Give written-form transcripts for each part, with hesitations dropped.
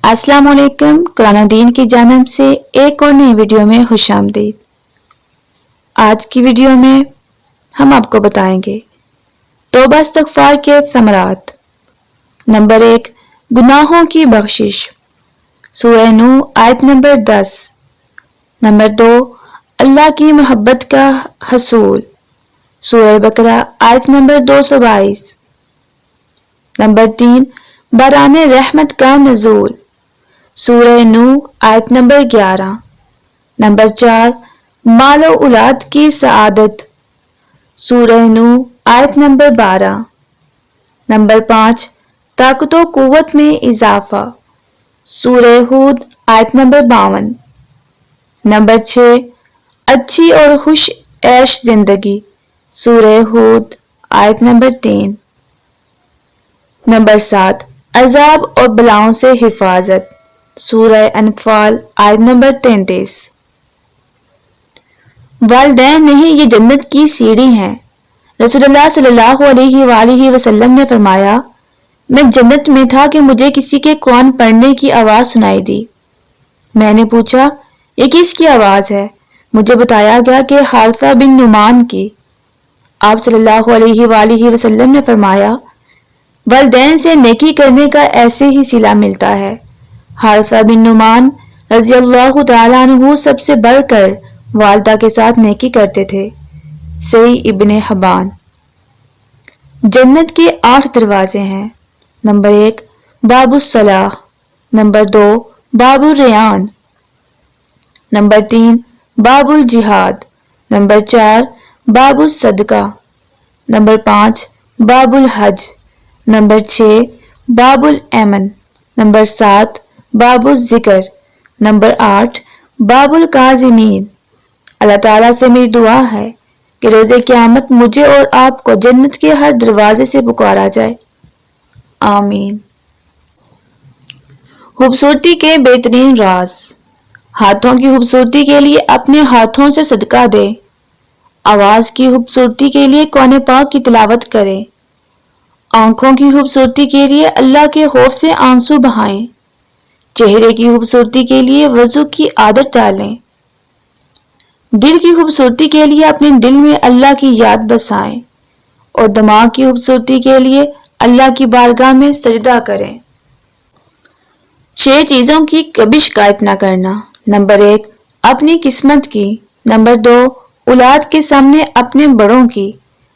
अस्सलाम वालेकुम। कुरान और दीन की जानिब से एक और नई वीडियो में खुशामदीद। आज की वीडियो में हम आपको बताएंगे तौबा इस्तिग़फ़ार के समरात। नंबर 1, गुनाहों की बख्शिश, सूरह नूह आयत नंबर 10। नंबर 2, अल्लाह की मोहब्बत का हसूल, सूरह बकरा आयत नंबर 222। नंबर 3, बराने रहमत का नज़ूल, सूरह नूह आयत नंबर 11। नंबर 4, मालो औलाद की सआदत, सूरह नूह आयत नंबर 12। नंबर 5, ताकत व कुव्वत में इजाफा, सूरह हूद आयत नंबर 52। नंबर 6, अच्छी और खुश ऐश जिंदगी, सूरह हूद आयत नंबर 3। नंबर 7, अजाब और बलाओं से हिफाजत, सूरह अनफाल आयत नंबर 33। वालिदैन नहीं ये जन्नत की सीढ़ी हैं। रसूलुल्लाह सल्लल्लाहु अलैहि वसल्लम ने फरमाया, मैं जन्नत में था कि मुझे किसी के कुरान पढ़ने की आवाज सुनाई दी। मैंने पूछा, ये किसकी आवाज है? मुझे बताया गया कि हारिसा बिन नुमान की। आप सल्लल्लाहु अलैहि वसल्लम ने फरमाया, वालिदैन से नेकी करने का ऐसे ही सिला मिलता है। हारिसा बिन नुमान रज़ियल्लाहु ताला अन्हु सबसे बढ़कर वालदा के साथ नेकी करते थे। सही इब्ने हब्बान। जन्नत के 8 दरवाजे हैं। नंबर 1, बाबुस सलाह। नंबर 2, बाबुल रियान। नंबर 3, बाबुल जिहाद। नंबर 4, बाबुल सदका। नंबर 5, बाबुल हज। नंबर 6, बाबुल एमन। नंबर 7, बाबुल जिक्र। नंबर 8, बाबुल काज़िमीन। अल्लाह ताला से मेरी दुआ है कि रोज़े क़यामत मुझे और आपको जन्नत के हर दरवाजे से पुकारा जाए। आमीन। खूबसूरती के बेहतरीन राज। हाथों की खूबसूरती के लिए अपने हाथों से सदका दे। आवाज की खूबसूरती के लिए कुरान पाक की तिलावत करें। आंखों की खूबसूरती के लिए अल्लाह के खौफ से आंसू बहाएं। चेहरे की खूबसूरती के लिए वजू की आदत डालें। दिल की खूबसूरती के लिए अपने दिल में अल्लाह की याद बसाएं और दिमाग की खूबसूरती के लिए अल्लाह की बारगाह में सजदा करें। 6 चीजों की कभी शिकायत ना करना। नंबर 1, अपनी किस्मत की। नंबर 2, औलाद के सामने अपने बड़ों की।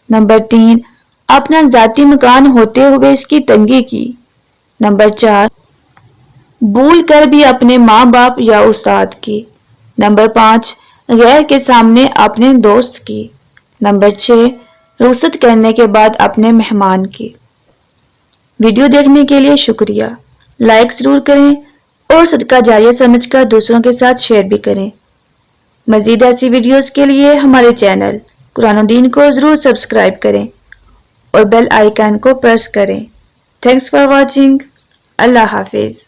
नंबर 3, अपना जाती मकान होते हुए इसकी तंगी की। नंबर 4, भूल कर भी अपने माँ बाप या उस्ताद की। नंबर 5, गैर के सामने अपने दोस्त की। नंबर 6, रुखसत करने के बाद अपने मेहमान की। वीडियो देखने के लिए शुक्रिया। लाइक जरूर करें और सदका जारिया समझकर दूसरों के साथ शेयर भी करें। मजीद ऐसी वीडियोस के लिए हमारे चैनल कुरान और दीन को जरूर सब्सक्राइब करें और बेल आइकन को प्रेस करें। Thanks for watching. Allah Hafiz.